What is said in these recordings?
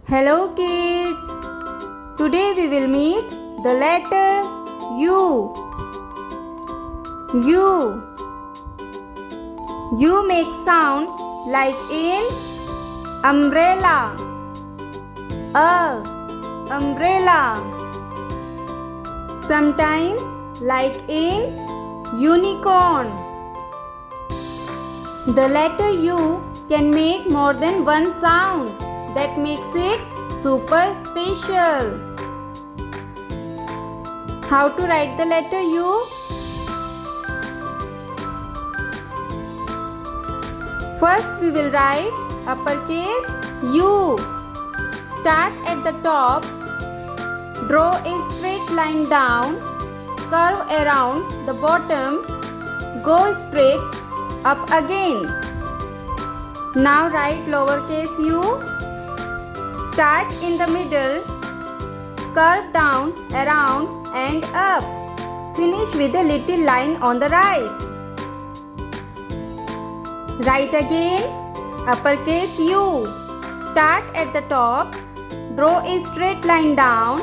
Hello kids! Today we will meet the letter U. U. U makes sound like in umbrella. Umbrella. Sometimes like in unicorn. The letter U can make more than one sound. That makes it super special. How to write the letter U? First we will write uppercase U. Start at the top. Draw a straight line down. Curve around the bottom. Go straight up again. Now write lowercase u. Start in the middle. Curve down, around and up. Finish with a little line on the right. Write again uppercase U. Start at the top. Draw a straight line down.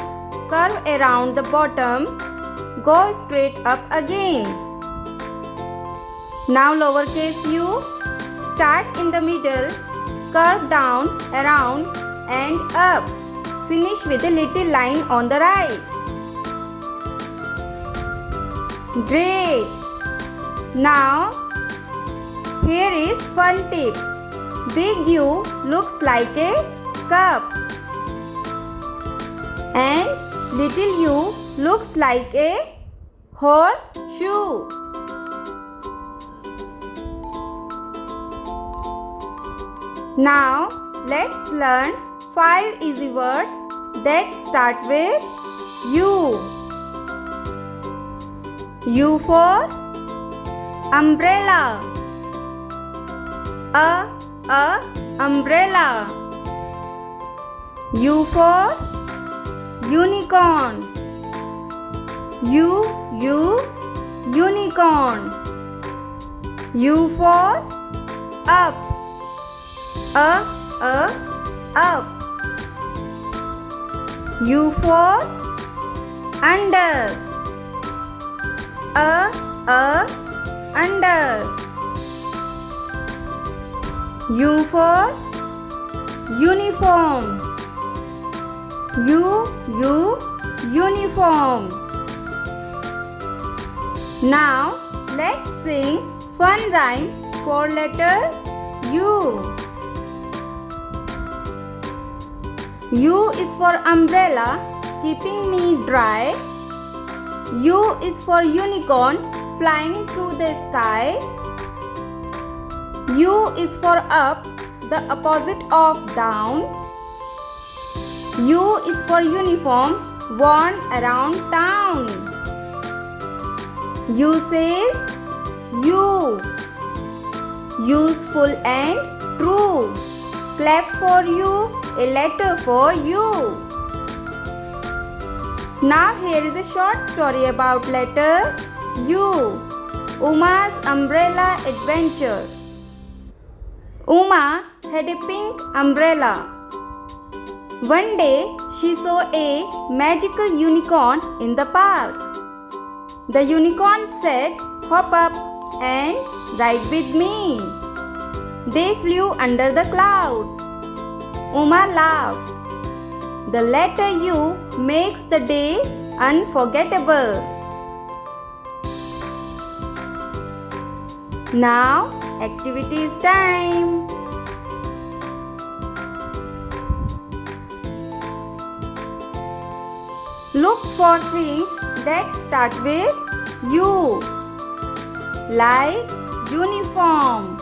Curve around the bottom. Go straight up again. Now lowercase u. Start in the middle. Curve down, around and up. Finish with a little line on the right. Great! Now, here is fun tip. Big U looks like a cup. And little u looks like a horseshoe. Now, let's learn 5 easy words that start with U. U for umbrella. Umbrella. U for unicorn. Unicorn. U for up. Up. U for under. Under. U for uniform. Uniform. Now let's sing fun rhyme for letter U. U is for umbrella, keeping me dry. U is for unicorn, flying through the sky. U is for up, the opposite of down. U is for uniform, worn around town. U says U. Useful and true. Clap for you, a letter for you. Now here is a short story about letter U. Uma's umbrella adventure. Uma had a pink umbrella. One day she saw a magical unicorn in the park. The unicorn said, "Hop up and ride with me." They flew under the clouds. Uma laughed. The letter U makes the day unforgettable. Now, activities time. Look for things that start with U, like uniform.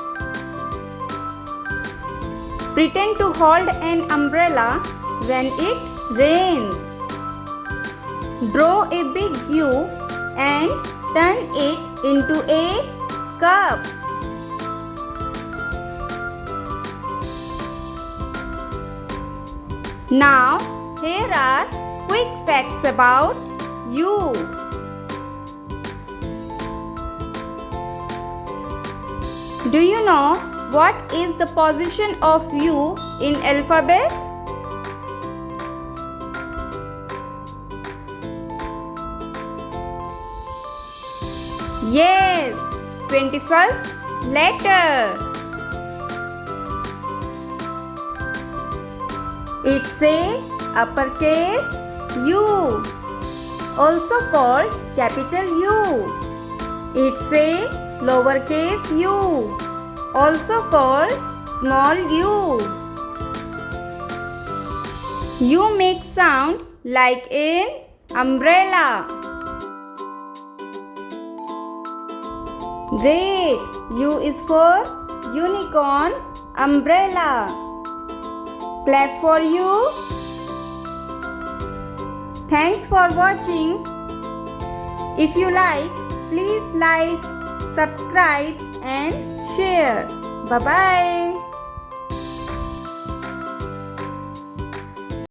Pretend to hold an umbrella when it rains. Draw a big U and turn it into a cup. Now, here are quick facts about U. Do you know what is the position of U in alphabet? Yes, 21st letter. It's a uppercase U, also called capital U. It's a lowercase u, also called small u. U makes sound like an umbrella. Great! U is for unicorn umbrella. Clap for you. Thanks for watching. If you like, please like, subscribe and share. Bye-bye.